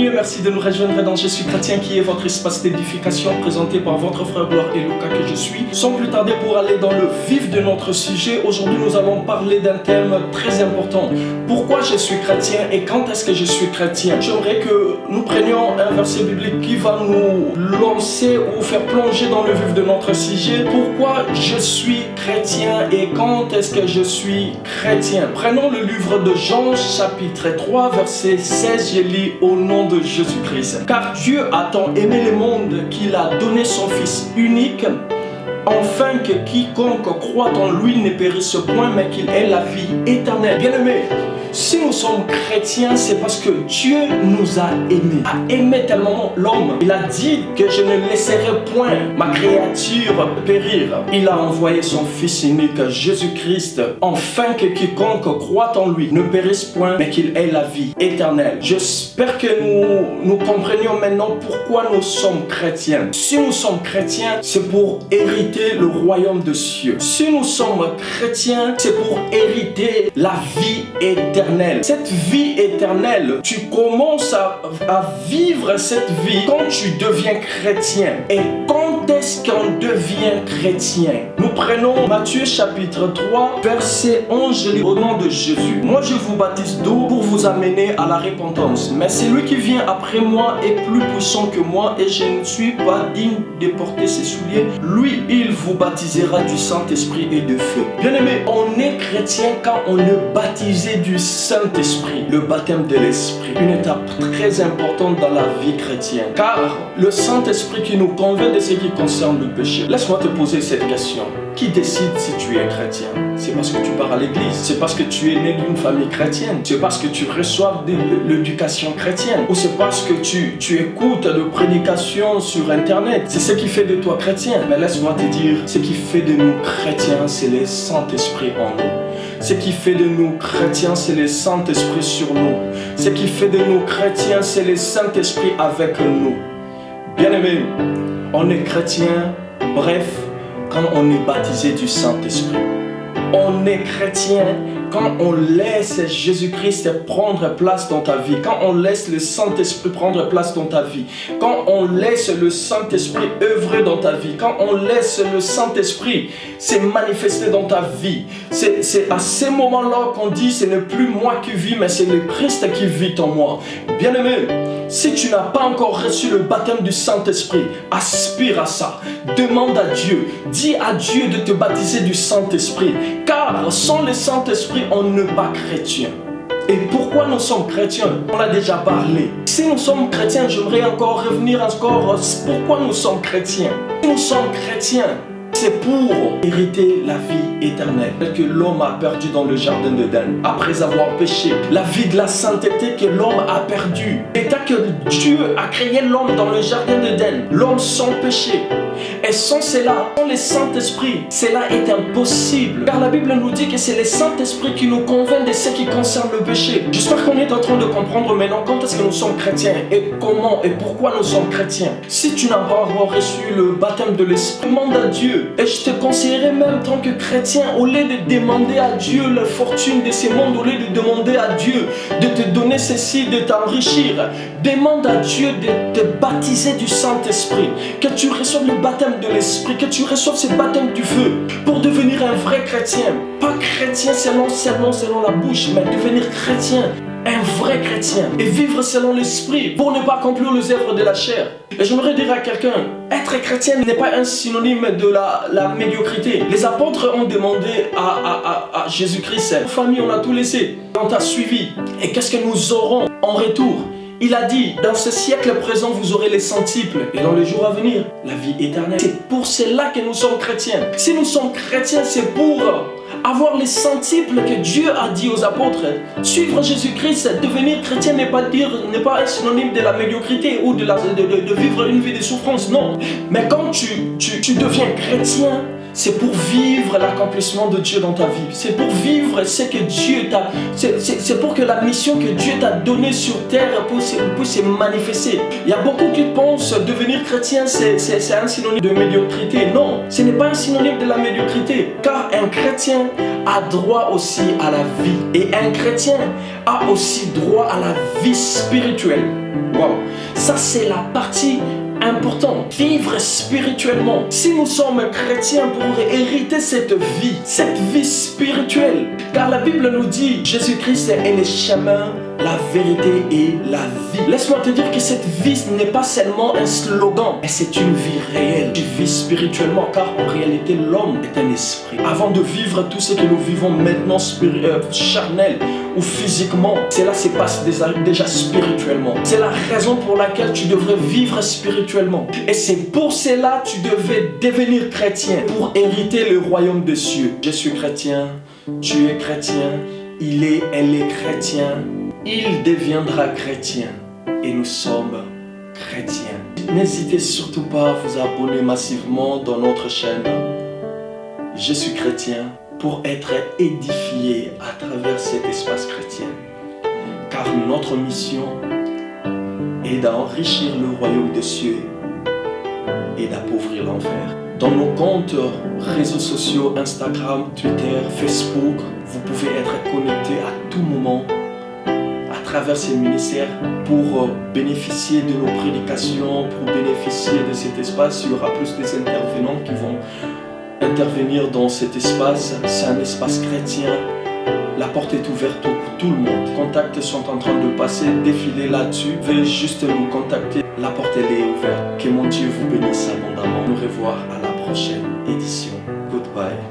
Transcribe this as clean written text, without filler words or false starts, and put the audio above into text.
Bienvenue et merci de nous rejoindre dans Je suis chrétien qui est votre espace d'édification présenté par votre frère Gloire et Lucas que je suis. Sans plus tarder pour aller dans le vif de notre sujet, aujourd'hui nous allons parler d'un thème très important. Pourquoi je suis chrétien et quand est-ce que je suis chrétien? J'aimerais que nous prenions un verset biblique qui va nous lancer ou faire plonger dans le vif de notre sujet. Pourquoi je suis chrétien et quand est-ce que je suis chrétien? Prenons le livre de Jean chapitre 3 verset 16, je lis au nom de Jésus-Christ. Car Dieu a tant aimé le monde qu'il a donné son Fils unique, afin que quiconque croit en lui ne périsse point, mais qu'il ait la vie éternelle. Bien-aimés, si nous sommes chrétiens, c'est parce que Dieu nous a aimés. A aimé tellement l'homme. Il a dit que je ne laisserai point ma créature périr. Il a envoyé son Fils unique, Jésus-Christ, afin que quiconque croit en lui ne périsse point, mais qu'il ait la vie éternelle. J'espère que nous comprenions maintenant pourquoi nous sommes chrétiens. Si nous sommes chrétiens, c'est pour hériter le royaume de cieux. Si nous sommes chrétiens, c'est pour hériter la vie éternelle. Cette vie éternelle, tu commences à vivre cette vie quand tu deviens chrétien. Et quand est-ce qu'on devient chrétien? Nous prenons Matthieu chapitre 3, verset 11, je lis au nom de Jésus. Moi je vous baptise d'eau pour vous amener à la repentance. Mais celui qui vient après moi est plus puissant que moi et je ne suis pas digne de porter ses souliers. Lui, il vous baptisera du Saint-Esprit et de feu. Bien-aimé, on est chrétien quand on est baptisé du Saint-Esprit, le baptême de l'Esprit, une étape très importante dans la vie chrétienne. Car le Saint-Esprit qui nous convainc de ce qui concerne le péché. Laisse-moi te poser cette question. Qui décide si tu es chrétien? C'est parce que tu pars à l'église, c'est parce que tu es né d'une famille chrétienne, c'est parce que tu reçois de l'éducation chrétienne, ou c'est parce que tu écoutes de prédications sur internet. C'est ce qui fait de toi chrétien. Mais laisse-moi te dire, ce qui fait de nous chrétiens, c'est le Saint-Esprit en nous. Ce qui fait de nous chrétiens, c'est le Saint-Esprit sur nous. Ce qui fait de nous chrétiens, c'est le Saint-Esprit avec nous. Bien-aimés, on est chrétien, bref, quand on est baptisé du Saint-Esprit. On est chrétien quand on laisse Jésus-Christ prendre place dans ta vie, quand on laisse le Saint-Esprit prendre place dans ta vie, quand on laisse le Saint-Esprit œuvrer dans ta vie, quand on laisse le Saint-Esprit se manifester dans ta vie. C'est à ces moments-là qu'on dit, ce n'est plus moi qui vis, mais c'est le Christ qui vit en moi. Bien-aimé, si tu n'as pas encore reçu le baptême du Saint-Esprit, aspire à ça. Demande à Dieu, dis à Dieu de te baptiser du Saint-Esprit. Car sans le Saint-Esprit, on n'est pas chrétien. Et pourquoi nous sommes chrétiens? On a déjà parlé. Si nous sommes chrétiens, j'aimerais encore revenir pourquoi nous sommes chrétiens. Si nous sommes chrétiens, c'est pour hériter la vie éternelle que l'homme a perdu dans le jardin d'Éden après avoir péché. La vie de la sainteté que l'homme a perdue. L'état que Dieu a créé l'homme dans le jardin d'Éden. L'homme sans péché. Et sans cela, sans le Saint-Esprit, cela est impossible. Car la Bible nous dit que c'est le Saint-Esprit qui nous convainc de ce qui concerne le péché. J'espère qu'on est en train de comprendre maintenant quand est-ce que nous sommes chrétiens et comment et pourquoi nous sommes chrétiens. Si tu n'as pas encore reçu le baptême de l'Esprit, demande à Dieu. Et je te conseillerais même, en tant que chrétien, au lieu de demander à Dieu la fortune de ce monde, au lieu de demander à Dieu de te donner ceci, de t'enrichir, demande à Dieu de te baptiser du Saint-Esprit, que tu reçoives le baptême de l'Esprit, que tu reçoives ce baptême du feu, pour devenir un vrai chrétien. Pas chrétien selon la bouche, mais devenir chrétien. Un vrai chrétien et vivre selon l'esprit pour ne pas accomplir les œuvres de la chair. Et j'aimerais dire à quelqu'un, être chrétien n'est pas un synonyme de la médiocrité. Les apôtres ont demandé à Jésus-Christ, famille, on a tout laissé, on t'a suivi. Et qu'est-ce que nous aurons en retour? Il a dit, dans ce siècle présent, vous aurez les centiples. Et dans les jours à venir, la vie éternelle. C'est pour cela que nous sommes chrétiens. Si nous sommes chrétiens, c'est pour avoir les centiples que Dieu a dit aux apôtres. Suivre Jésus-Christ, devenir chrétien n'est pas un synonyme de la médiocrité ou de vivre une vie de souffrance, non. Mais quand tu deviens chrétien, c'est pour vivre l'accomplissement de Dieu dans ta vie. C'est pour vivre ce que Dieu t'a... C'est pour que la mission que Dieu t'a donnée sur terre puisse se manifester. Il y a beaucoup qui pensent devenir chrétien, c'est un synonyme de médiocrité. Non, ce n'est pas un synonyme de la médiocrité. Car un chrétien a droit aussi à la vie. Et un chrétien a aussi droit à la vie spirituelle. Waouh, ça c'est la partie importante. Vivre spirituellement. Si nous sommes chrétiens pour hériter cette vie spirituelle. Car la Bible nous dit, Jésus-Christ est le chemin, la vérité et la vie. Laisse-moi te dire que cette vie n'est pas seulement un slogan, mais c'est une vie réelle. Tu vis spirituellement car en réalité l'homme est un esprit. Avant de vivre tout ce que nous vivons maintenant charnel ou physiquement, cela se passe déjà spirituellement. C'est la raison pour laquelle tu devrais vivre spirituellement. Et c'est pour cela que tu devais devenir chrétien pour hériter le royaume des cieux. Je suis chrétien, tu es chrétien, elle est chrétien. Il deviendra chrétien et nous sommes chrétiens. N'hésitez surtout pas à vous abonner massivement dans notre chaîne. Je suis chrétien pour être édifié à travers cet espace chrétien. Car notre mission est d'enrichir le royaume des cieux et d'appauvrir l'enfer. Dans nos comptes réseaux sociaux, Instagram, Twitter, Facebook, vous pouvez être connecté à tout moment à travers ces ministères pour bénéficier de nos prédications, pour bénéficier de cet espace. Il y aura plus des intervenants qui vont intervenir dans cet espace. C'est un espace chrétien. La porte est ouverte pour tout le monde. Les contacts sont en train de passer, défiler là-dessus. Veuillez juste nous contacter. La porte elle est ouverte. Que mon Dieu vous bénisse abondamment. Nous revoir à la prochaine édition. Goodbye.